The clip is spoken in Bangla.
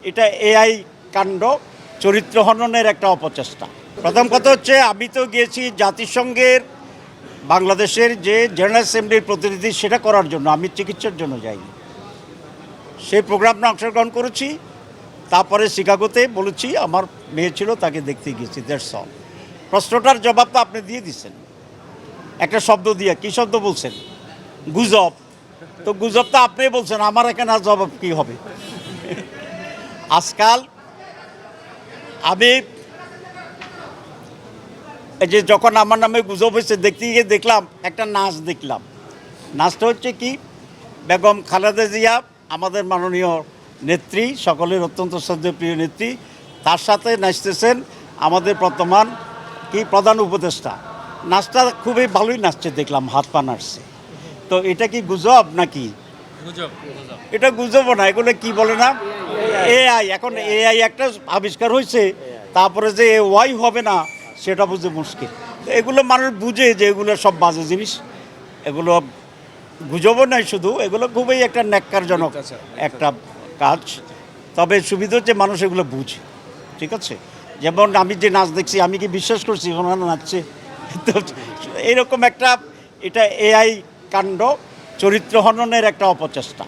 এটা এআই কাণ্ড, চরিত্র হননের একটা অপচেষ্টা। প্রথম কথা হচ্ছে, আমি তো গিয়েছি জাতিসংঘের বাংলাদেশের যে জেনারেল অ্যাসেম্বলির প্রতিনিধি, সেটা করার জন্য। আমি চিকিৎসার জন্য যাইনি। সেই প্রোগ্রামে অংশগ্রহণ করেছি। তারপরে শিকাগোতে বলেছি, আমার মেয়ে ছিল, তাকে দেখতে গিয়েছি। That's all. প্রশ্নটার জবাব তো আপনি দিয়ে দিচ্ছেন একটা শব্দ দিয়ে। কী শব্দ বলছেন? গুজব। তো গুজব তো আপনি বলছেন, আমার এখানে আর জবাব কী হবে? আজকাল আমি এই যে যখন আমার নামে গুজব হয়েছে, দেখতে গিয়ে দেখলাম একটা নাচ দেখলাম। নাচটা হচ্ছে কি, বেগম খালেদা জিয়া আমাদের মাননীয় নেত্রী, সকলের অত্যন্ত শ্রদ্ধেয় নেত্রী, তার সাথে নাচতেছেন আমাদের বর্তমান প্রধান উপদেষ্টা। নাচটা খুবই ভালোই নাচছে দেখলাম, হাত পা নাচছে। তো এটা কি গুজব নাকি? এটা গুজবও না, এগুলো কি বলে না, এআই। এখন এআই একটা আবিষ্কার হয়েছে, তারপরে যে ওয়াই হবে না সেটা বুঝে মুশকিল। এগুলো মানুষ বুঝে যে এগুলো সব বাজে জিনিস, এগুলো গুজবও নয় শুধু, এগুলো খুবই একটা ন্যাক্কারজনক একটা কাজ। তবে সুবিধা হচ্ছে মানুষ এগুলো বুঝে, ঠিক আছে। যেমন আমি যে নাচ দেখছি, আমি কি বিশ্বাস করছি ওনারা নাচছে? তো এইরকম একটা, এটা এআই কাণ্ড, চরিত্র হননের একটা অপচেষ্টা।